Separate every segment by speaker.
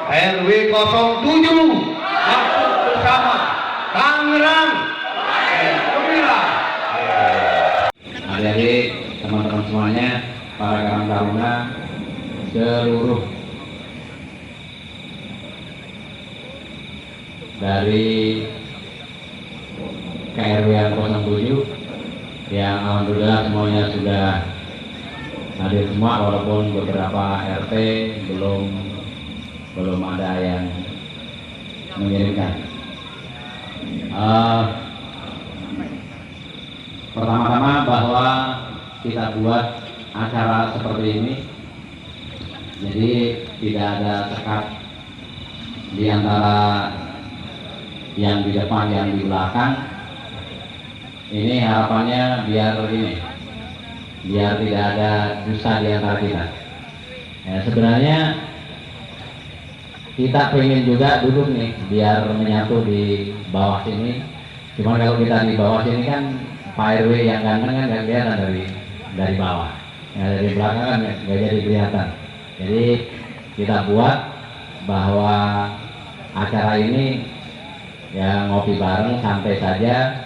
Speaker 1: RW 07 masuk bersama Tangerang. Gembira. Adik-adik, teman-teman semuanya, para Karang Taruna, seluruh dari KRW 07 yang alhamdulillah semuanya sudah hadir semua, walaupun beberapa RT belum ada yang mengirimkan. Pertama-tama bahwa kita buat acara seperti ini, jadi tidak ada sekat di antara yang di depan yang di belakang. Ini harapannya biar tidak ada dusta di antara kita. Ya, sebenarnya kita pengen juga duduk nih biar menyatu di bawah sini. Cuma kalau kita di bawah sini kan Pak RW yang ganteng kan nggak kelihatan dari bawah. Ya, dari belakang kan nggak jadi kelihatan. Jadi kita buat bahwa acara ini ya ngopi bareng, santai saja.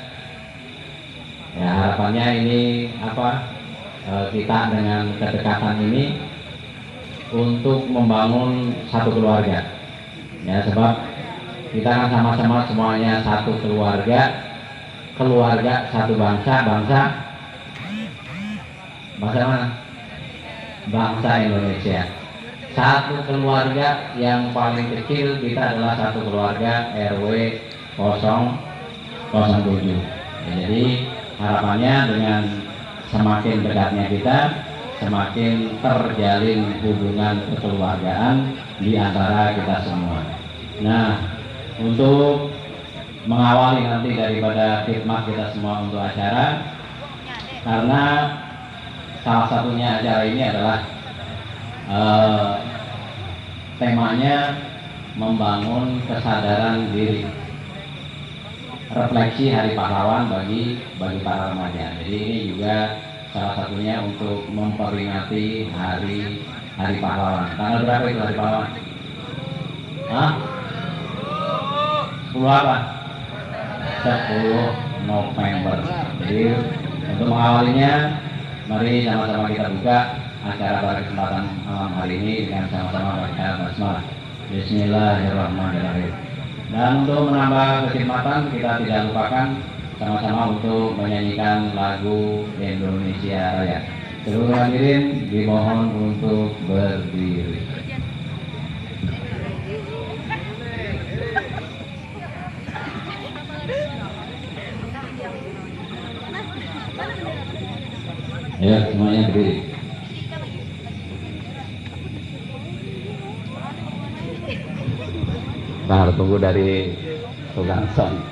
Speaker 1: Ya, harapannya ini kita dengan kedekatan ini untuk membangun satu keluarga. Ya, sebab kita kan sama-sama semuanya satu keluarga satu bangsa mana? Bangsa Indonesia. Satu keluarga yang paling kecil kita adalah satu keluarga RW 007. Ya, jadi harapannya dengan semakin dekatnya kita, semakin terjalin hubungan kekeluargaan di antara kita semua. Nah, untuk mengawali nanti daripada khidmat kita semua untuk acara, karena salah satunya acara ini adalah temanya membangun kesadaran diri, refleksi Hari Pahlawan bagi para remaja. Jadi ini juga salah satunya untuk memperingati Hari Pahlawan. Tanggal berapa itu Hari Pahlawan? 10 apa? 10 November. Jadi untuk mengawalinya, mari sama-sama kita buka acara pada kesempatan malam hari ini dengan sama-sama baca basmalah. Bismillahirrahmanirrahim. Dan untuk menambah kekhidmatan, kita tidak lupakan sama-sama untuk menyanyikan lagu Indonesia Raya. Seluruh hadirin dimohon untuk berdiri. Ya, semuanya berdiri. Kita harus tunggu dari tukang sound.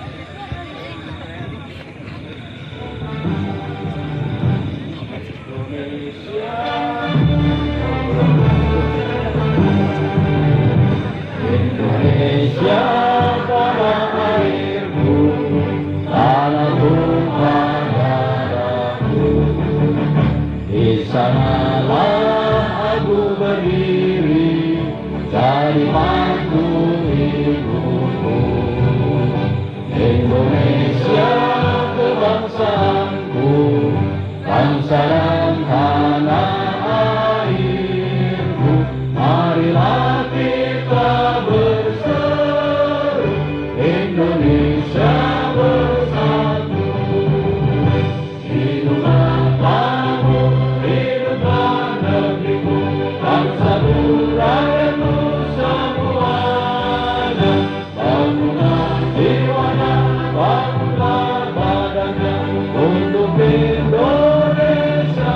Speaker 1: Indonesia tanah airku, tanah tumpah darahku. Di sanalah aku berdiri, jadi mantu ibuku. Indonesia kebangsaanku, bangsa dan tanah airku. Marilah kita berseru, Indonesia bersatu. Hiduplah kamu, hiduplah negeriku, bangsa rakyatku semuanya. Bangunlah jiwanya, bangunlah badannya untuk Indonesia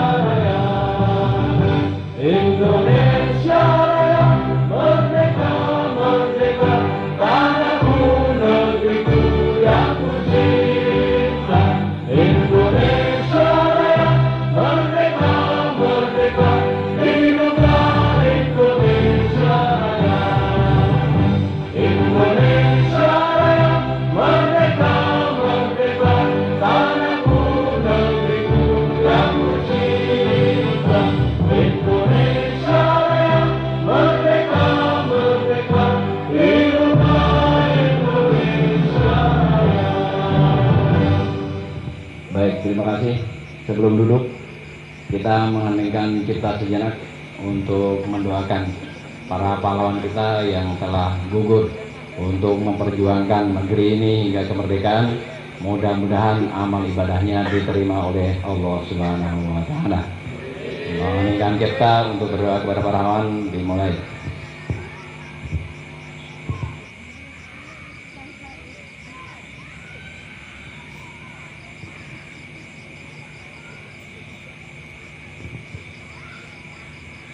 Speaker 1: terima kasih. Sebelum duduk, kita mengeningkan cipta sejenak untuk mendoakan para pahlawan kita yang telah gugur untuk memperjuangkan negeri ini hingga kemerdekaan. Mudah-mudahan amal ibadahnya diterima oleh Allah Subhanahu wa Ta'ala. Mengeningkan cipta untuk berdoa kepada para pahlawan dimulai.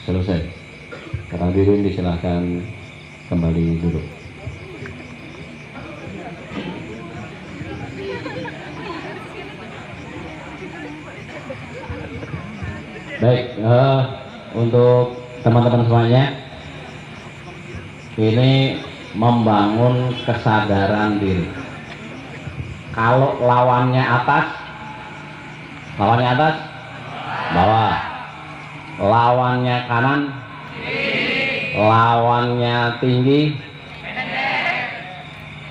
Speaker 1: Selesai. Para hadirin disilahkan kembali duduk. Baik, untuk teman-teman semuanya, ini membangun kesadaran diri. Kalau lawannya atas, bawah. Lawannya kanan, lawannya tinggi,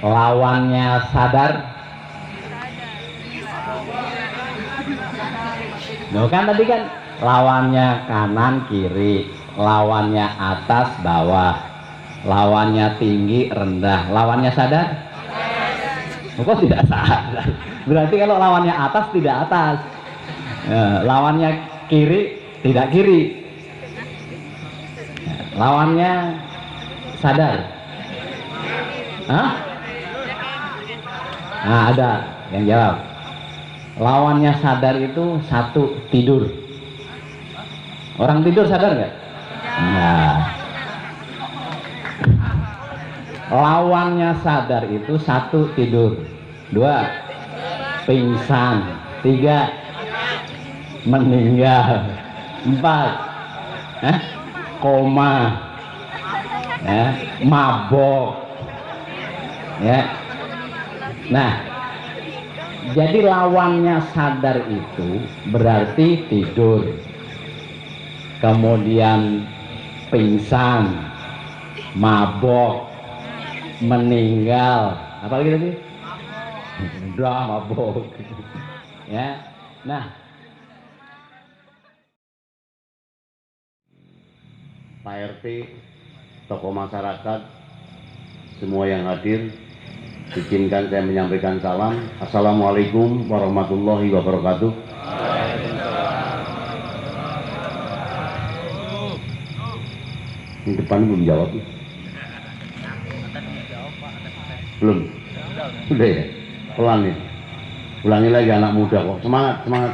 Speaker 1: lawannya sadar. Loh kan tadi kan lawannya kanan kiri, lawannya atas bawah, lawannya tinggi rendah, lawannya sadar. Kok tidak sadar? Berarti kalau lawannya atas tidak atas, lawannya kiri tidak kiri, lawannya sadar. Hah? Nah, ada yang jawab. Lawannya sadar itu satu, tidur. Orang tidur sadar nggak? Nah. Lawannya sadar itu satu, tidur. Dua, pingsan. Tiga, meninggal. Empat, koma, mabok, ya. Nah, jadi lawannya sadar itu berarti tidur, kemudian pingsan, mabok, meninggal, apa lagi tadi? Udah mabok, ya. Nah, Pak RT, tokoh masyarakat, semua yang hadir, izinkan saya menyampaikan salam. Assalamualaikum warahmatullahi wabarakatuh. Yang depan belum jawab. Belum? Sudah ya? Pelan ya? Ulangi lagi anak muda kok. Semangat, semangat.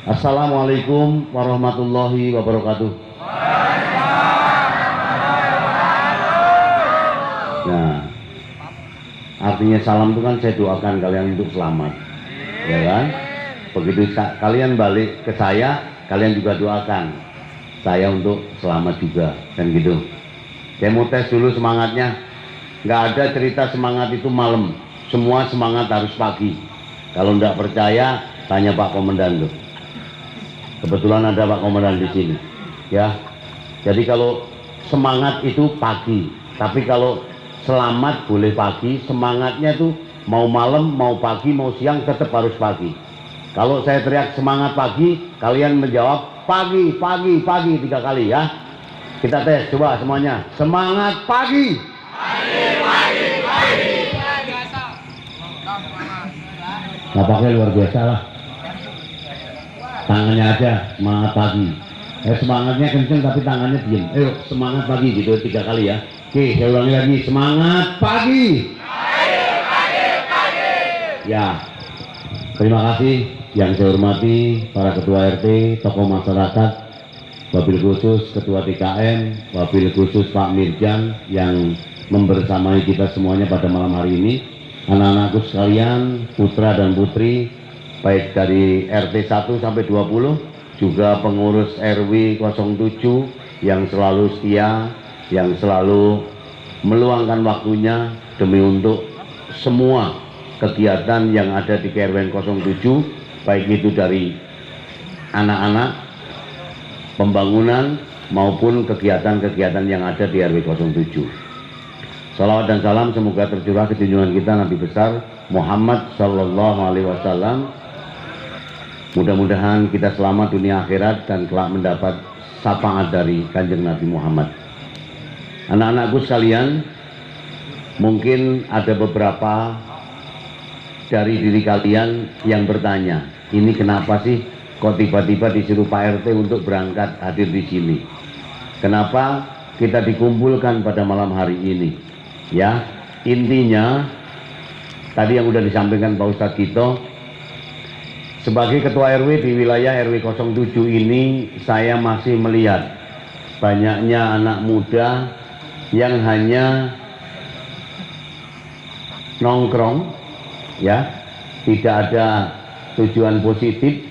Speaker 1: Assalamualaikum warahmatullahi wabarakatuh. Nah, artinya salam itu kan saya doakan kalian untuk selamat, ya kan? Begitu kalian balik ke saya, kalian juga doakan saya untuk selamat juga, kan gitu. Saya mau tes dulu semangatnya. Nggak ada cerita semangat itu malam, semua semangat harus pagi. Kalau nggak percaya, tanya Pak Komandan tuh. Kebetulan ada Pak Komandan di sini, ya. Jadi kalau semangat itu pagi, tapi kalau selamat boleh pagi, semangatnya tuh mau malam, mau pagi, mau siang tetap harus pagi. Kalau saya teriak semangat pagi, kalian menjawab pagi, pagi, pagi 3 kali ya. Kita tes, coba semuanya. Semangat pagi. Pagi, pagi, pagi. Nampaknya luar biasa lah. Tangannya aja, semangat pagi. Semangatnya kenceng tapi tangannya diem. Ayo semangat pagi gitu 3 kali ya. Oke, saya ulangi lagi, semangat pagi. Pagi, pagi, pagi. Ya, terima kasih yang saya hormati para ketua RT, tokoh masyarakat, wabil khusus ketua TKM, wabil khusus Pak Mirjan yang membersamai kita semuanya pada malam hari ini. Anak-anakku sekalian, putra dan putri, baik dari RT 1 sampai 20, juga pengurus RW 07 yang selalu setia, yang selalu meluangkan waktunya demi untuk semua kegiatan yang ada di KRW 07, baik itu dari anak-anak, pembangunan maupun kegiatan-kegiatan yang ada di RW 07. Salawat dan salam semoga tercurah ke junjungan kita Nabi besar Muhammad Sallallahu Alaihi Wasallam
Speaker 2: Mudah-mudahan kita selamat dunia akhirat dan kelak mendapat syafaat dari Kanjeng Nabi Muhammad. Anak-anakku sekalian, mungkin ada beberapa dari diri kalian yang bertanya, ini kenapa sih kok tiba-tiba disuruh Pak RT untuk berangkat hadir di sini? Kenapa kita dikumpulkan pada malam hari ini? Ya, intinya tadi yang sudah disampaikan Pak Ustadz Kito, sebagai ketua RW di wilayah RW 07 ini, saya masih melihat banyaknya anak muda yang hanya nongkrong, ya, tidak ada tujuan positif,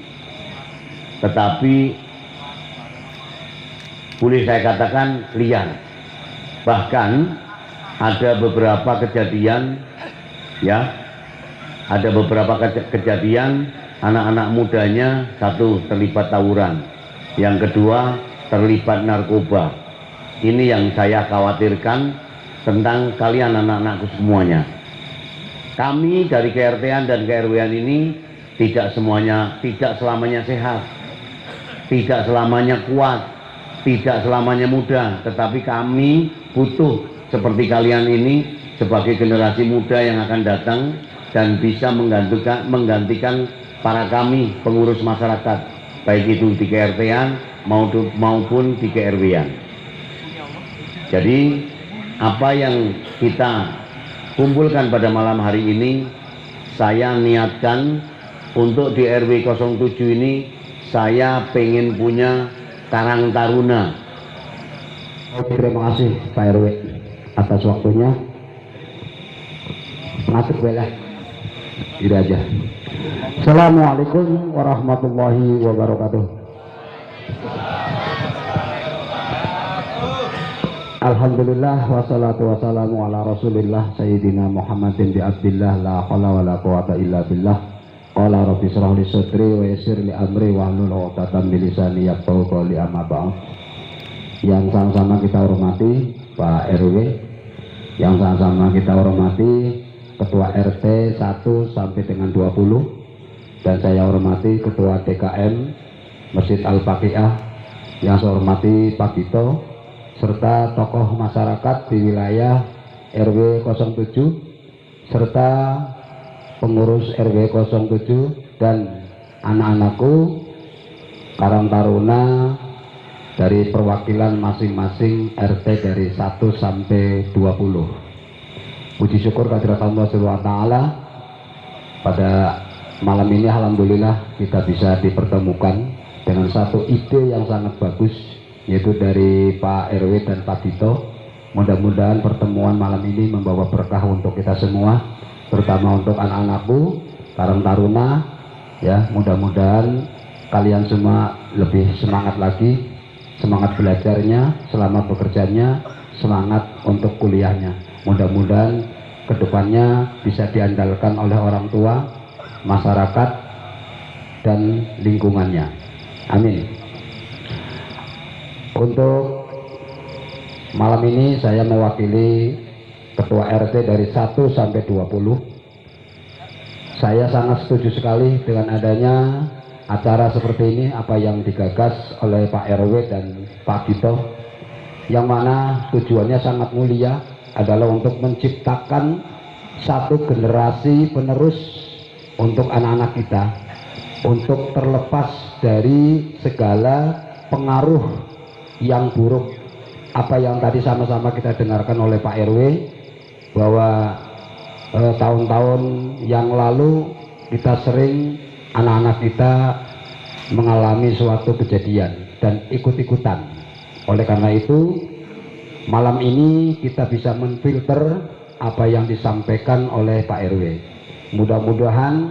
Speaker 2: tetapi boleh saya katakan liar. Bahkan ada beberapa kejadian, ya, ada beberapa kejadian anak-anak mudanya, satu terlibat tawuran, yang kedua terlibat narkoba. Ini yang saya khawatirkan tentang kalian anak-anakku semuanya. Kami dari KRT-an dan KRW-an ini tidak selamanya sehat, tidak selamanya kuat, tidak selamanya muda, tetapi kami butuh seperti kalian ini sebagai generasi muda yang akan datang dan bisa menggantikan para kami pengurus masyarakat, baik itu di KRT-an maupun di KRW-an. Jadi apa yang kita kumpulkan pada malam hari ini, saya niatkan untuk di RW 07 ini, saya pengen punya Karang Taruna. Terima kasih Pak RW atas waktunya. Ngatur belah. Itu aja. Assalamualaikum warahmatullahi wabarakatuh. Alhamdulillah wassalatu wassalamu ala rasulillah sayyidina Muhammadin bi abdillah la haula wala quwata illa billah. Qala rabbi shrah li sadri wa yassir li amri wa hlul 'uqdatam min lisani yafqahu qawli, amma ba'd. Yang sama-sama kita hormati Pak RW, yang sama-sama kita hormati Ketua RT 1 sampai dengan 20, dan saya hormati Ketua DKM Masjid Al-Baqiyah, yang saya hormati Pak Gito, serta tokoh masyarakat di wilayah RW 07, serta pengurus RW 07 dan anak-anakku Karang Taruna dari perwakilan masing-masing RT dari 1 sampai 20. Puji syukur kehadirat Allah Subhanahu wa taala, pada malam ini alhamdulillah kita bisa dipertemukan dengan satu ide yang sangat bagus, yaitu dari Pak RW dan Pak Dito. Mudah-mudahan pertemuan malam ini membawa berkah untuk kita semua, terutama untuk anak-anakku Karang Taruna, ya. Mudah-mudahan kalian semua lebih semangat lagi, semangat belajarnya, selamat bekerjanya, semangat untuk kuliahnya. Mudah-mudahan kedepannya bisa diandalkan oleh orang tua, masyarakat, dan lingkungannya. Amin. Untuk malam ini saya mewakili Ketua RT dari 1 sampai 20. Saya sangat setuju sekali dengan adanya acara seperti ini, apa yang digagas oleh Pak RW dan Pak Gito, yang mana tujuannya sangat mulia, adalah untuk menciptakan satu generasi penerus untuk anak-anak kita, untuk terlepas dari segala pengaruh yang buruk. Apa yang tadi sama-sama kita dengarkan oleh Pak RW, bahwa tahun-tahun yang lalu kita sering anak-anak kita mengalami suatu kejadian dan ikut-ikutan. Oleh karena itu, malam ini kita bisa menfilter apa yang disampaikan oleh Pak RW. Mudah-mudahan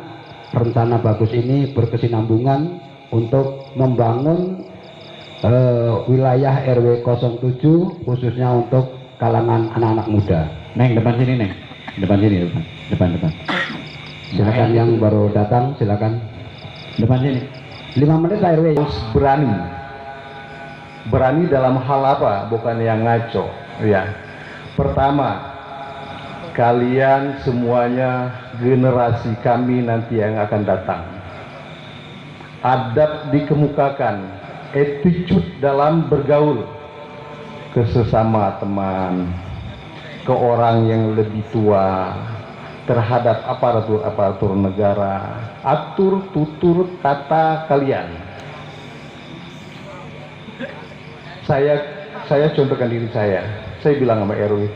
Speaker 2: rencana bagus ini berkesinambungan untuk membangun wilayah RW 07, khususnya untuk kalangan anak-anak muda.
Speaker 1: Neng, depan sini Neng, depan sini, depan.
Speaker 2: Silakan yang baru datang, silakan.
Speaker 1: Depan sini.
Speaker 2: 5 menit Pak RW.
Speaker 3: Berani dalam hal apa? Bukan yang ngaco, ya. Pertama, kalian semuanya generasi kami nanti yang akan datang. adab dikemukakan, attitude dalam bergaul ke sesama teman, ke orang yang lebih tua, terhadap aparatur negara, atur tutur kata kalian. Saya contohkan diri saya bilang sama RW,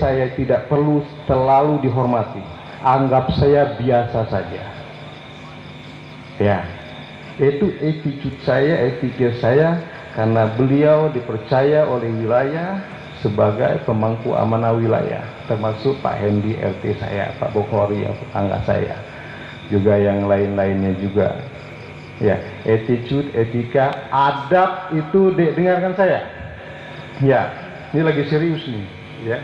Speaker 3: saya tidak perlu terlalu dihormati, anggap saya biasa saja. Ya, itu attitude saya, etika saya, karena beliau dipercaya oleh wilayah sebagai pemangku amanah wilayah, termasuk Pak Hendi RT saya, Pak Bukhari yang tetangga saya, juga yang lain-lainnya juga. Ya, attitude, etika, adab itu dengarkan saya. Ya, ini lagi serius nih, ya.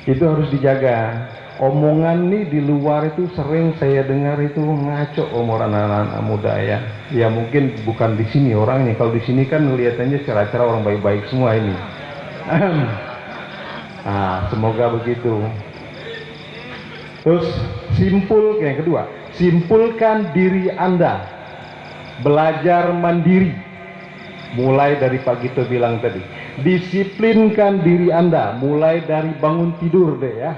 Speaker 3: Itu harus dijaga. Omongan nih di luar itu sering saya dengar itu ngaco omongan anak-anak muda ya. Ya mungkin bukan di sini orangnya. Kalau di sini kan kelihatannya cara-cara orang baik-baik semua ini. Nah, semoga begitu. Terus yang kedua, simpulkan diri Anda, belajar mandiri. Mulai dari Pak Gito bilang tadi, disiplinkan diri Anda, mulai dari bangun tidur deh ya.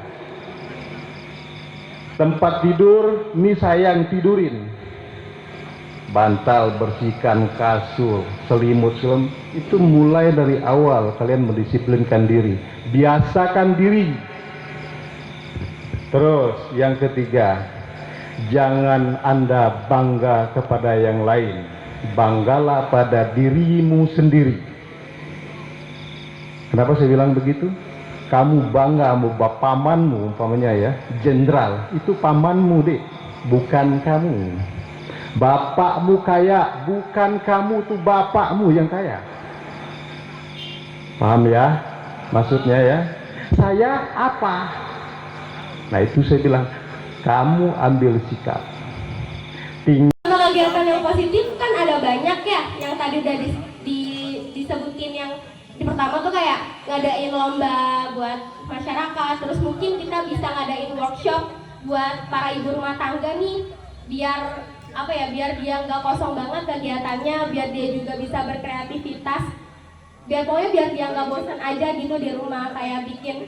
Speaker 3: Tempat tidur, ini saya yang tidurin. Bantal, bersihkan kasur, selimut, itu mulai dari awal kalian mendisiplinkan diri. Biasakan diri. Terus yang ketiga, jangan Anda bangga kepada yang lain. Banggalah pada dirimu sendiri. Kenapa saya bilang begitu? Kamu bangga sama pamanmu, umpamanya ya, jenderal, itu pamanmu deh, bukan kamu. Bapakmu kaya, bukan kamu, tuh bapakmu yang kaya. Paham ya? Maksudnya ya, saya apa? Nah itu saya bilang, kamu ambil sikap.
Speaker 4: Kegiatan yang positif kan ada banyak ya, yang tadi udah disebutin. Yang di pertama tuh kayak ngadain lomba buat masyarakat, terus mungkin kita bisa ngadain workshop buat para ibu rumah tangga nih, biar apa ya, biar dia nggak kosong banget kegiatannya, biar dia juga bisa berkreativitas, pokoknya biar dia nggak bosan aja gitu di rumah, kayak bikin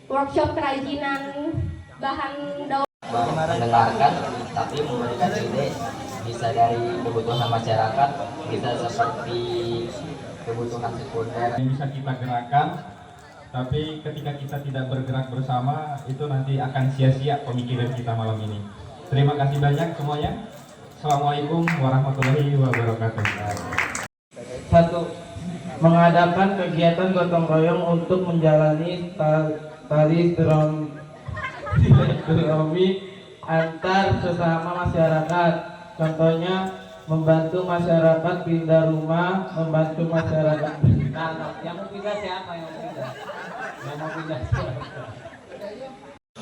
Speaker 4: workshop kerajinan bahan daur.
Speaker 5: Mendengarkan tapi memberikan ide, bisa dari kebutuhan masyarakat, bisa seperti kebutuhan sekunder
Speaker 6: yang bisa kita gerakkan, tapi ketika kita tidak bergerak bersama itu nanti akan sia-sia pemikiran kita malam ini. Terima kasih banyak semuanya. Assalamualaikum warahmatullahi wabarakatuh.
Speaker 7: 1. Mengadakan kegiatan gotong royong untuk menjalani tali silaturahmi antar sesama masyarakat. Contohnya membantu masyarakat pindah rumah, membantu masyarakat. Yang mau pindah siapa? Yang mau pindah siapa?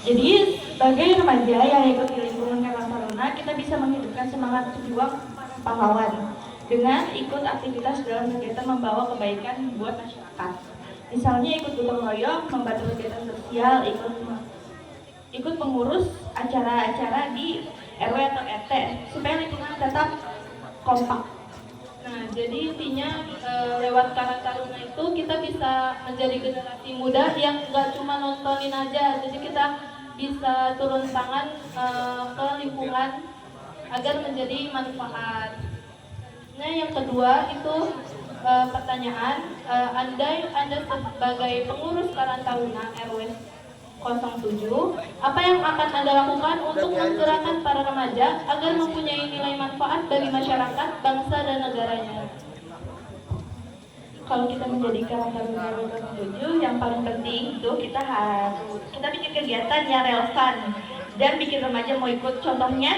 Speaker 8: Jadi sebagai remaja yang ikut di lingkungan Karang Taruna, kita bisa menghidupkan semangat berjuang pahlawan dengan ikut aktivitas dalam kegiatan membawa kebaikan buat masyarakat. Misalnya ikut gotong royong, membantu kegiatan sosial, ikut mengurus acara-acara di RW atau RT supaya lingkungan tetap kompak. Nah, jadi intinya lewat Karang Taruna itu kita bisa menjadi generasi muda yang nggak cuma nontonin aja, jadi kita bisa turun tangan ke lingkungan agar menjadi manfaat. Nah, yang kedua itu pertanyaan, andai Anda sebagai pengurus Karang Taruna RW 07, apa yang akan Anda lakukan untuk menggerakkan para remaja agar mempunyai nilai manfaat bagi masyarakat, bangsa, dan negaranya? Kalau kita menjadi Karang Taruna RW 07, yang paling penting itu kita bikin kegiatan yang relevan dan bikin remaja mau ikut. Contohnya,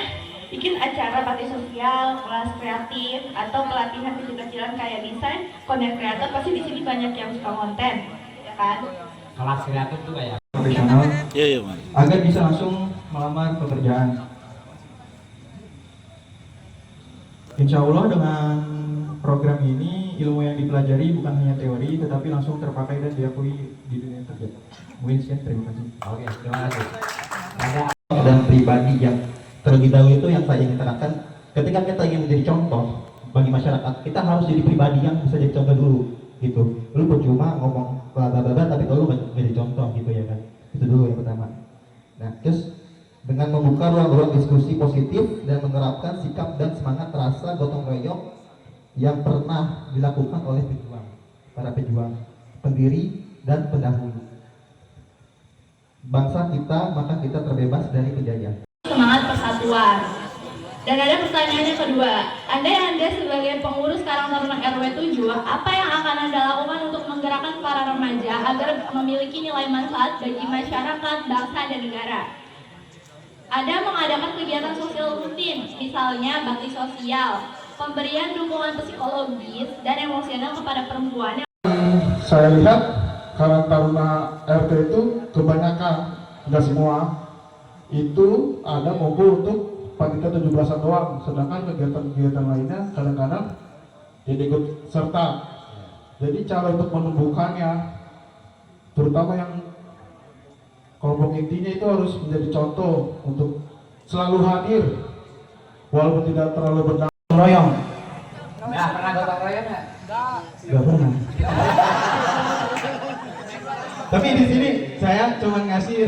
Speaker 8: bikin acara bakti sosial, kelas kreatif, atau pelatihan kecil-kecilan kayak desain, konten kreator. Pasti di sini banyak yang suka konten, ya kan?
Speaker 6: Kelas kreatif tuh kayak
Speaker 7: Profesional, agar bisa langsung melamar pekerjaan. Insya Allah dengan program ini ilmu yang dipelajari bukan hanya teori, tetapi langsung terpakai dan diakui di dunia kerja. Mungkin sekian, terima kasih.
Speaker 6: Oke, terima kasih.
Speaker 9: Dan pribadi yang terlebih dahulu itu yang saya ingin terangkan,
Speaker 7: ketika kita ingin menjadi contoh bagi masyarakat, kita harus jadi pribadi yang bisa jadi contoh dulu gitu. Lu percuma ngomong bla bla bla tapi kalau lu gak jadi contoh gitu ya kan. Itu dulu yang pertama. Nah, terus dengan membuka ruang-ruang diskusi positif dan menerapkan sikap dan semangat rasa gotong royong yang pernah dilakukan oleh para pejuang, pendiri dan pendahulu bangsa kita, maka kita terbebas dari penjajah.
Speaker 8: Semangat persatuan. Dan ada pertanyaan yang kedua, andai Anda sebagai pengurus Karang Taruna RW 7, apa yang akan Anda lakukan untuk menggerakkan para remaja agar memiliki nilai manfaat bagi masyarakat, bangsa, dan negara? Ada mengadakan kegiatan sosial rutin, misalnya bakti sosial, pemberian dukungan psikologis dan emosional kepada perempuan.
Speaker 9: Saya lihat Karang Taruna RT itu kebanyakan, tidak semua, itu ada ngumpul untuk panitia 17-an doang, sedangkan kegiatan-kegiatan lainnya kadang-kadang tidak ikut serta. Jadi cara untuk menumbuhkannya, terutama yang kelompok intinya itu harus menjadi contoh untuk selalu hadir, walaupun tidak terlalu berdampak.
Speaker 7: Royong.
Speaker 5: Nah, pernah gotong royong nggak?
Speaker 7: Gak pernah. Tapi di sini saya cuma ngasih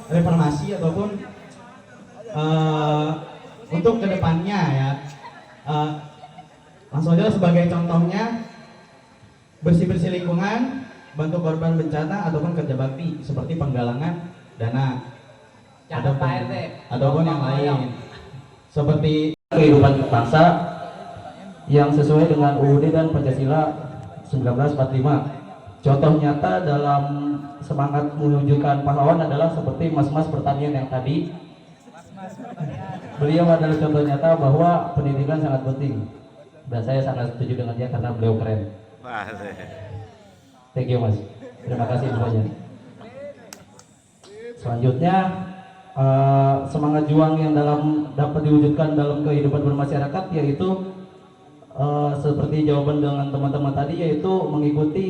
Speaker 7: reformasi ataupun untuk kedepannya ya. Langsung aja sebagai contohnya bersih-bersih lingkungan, bantu korban bencana ataupun kerja bakti seperti penggalangan dana ataupun yang lain seperti kehidupan bangsa yang sesuai dengan UUD dan Pancasila 1945. Contoh nyata dalam semangat mewujudkan pahlawan adalah seperti mas-mas pertanian yang tadi. Beliau adalah contoh nyata bahwa pendidikan sangat penting, dan saya sangat setuju dengan dia karena beliau keren. Thank you mas, terima kasih semuanya. Selanjutnya semangat juang yang dapat diwujudkan dalam kehidupan bermasyarakat, yaitu seperti jawaban dengan teman-teman tadi, yaitu mengikuti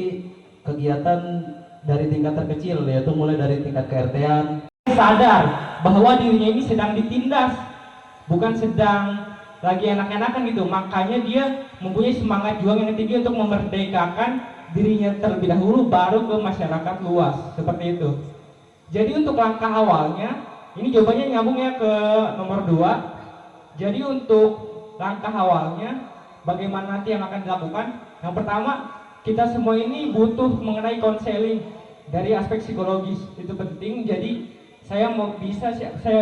Speaker 7: kegiatan dari tingkat terkecil, yaitu mulai dari tingkat ke-RT-an.
Speaker 10: Sadar bahwa dirinya ini sedang ditindas, bukan sedang lagi enak-enakan gitu. Makanya dia mempunyai semangat juang yang tinggi untuk memerdekakan dirinya terlebih dahulu, baru ke masyarakat luas, seperti itu. Jadi untuk langkah awalnya, ini jawabannya nyambungnya ke nomor 2. Jadi untuk langkah awalnya, bagaimana nanti yang akan dilakukan? Yang pertama, kita semua ini butuh mengenai konseling dari aspek psikologis, itu penting. Jadi saya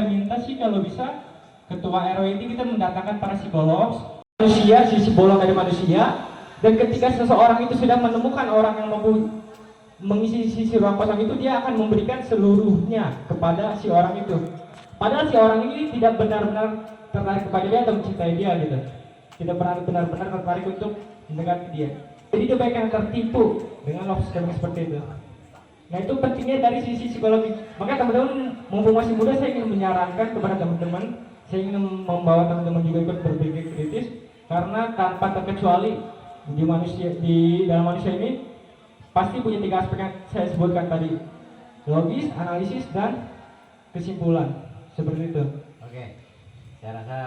Speaker 10: minta sih kalau bisa ketua RW ini kita mendatangkan para psikolog, manusia, sisi bolong dari manusia. Dan ketika seseorang itu sudah menemukan orang yang mampu mengisi sisi ruang kosong itu, dia akan memberikan seluruhnya kepada si orang itu. Padahal si orang ini tidak benar-benar tertarik kepada dia atau mencintai dia gitu. Tidak pernah benar-benar tertarik untuk mendekati dia. Jadi dia banyak yang tertipu dengan love scamming seperti itu. Nah itu pentingnya dari sisi psikologi. Maka teman-teman, mumpung masih muda, saya ingin menyarankan kepada teman-teman, saya ingin membawa teman-teman juga ikut berpikir kritis, karena tanpa terkecuali di dalam manusia ini pasti punya 3 aspek yang saya sebutkan tadi: logis, analisis, dan kesimpulan. Seperti itu.
Speaker 1: Oke, saya rasa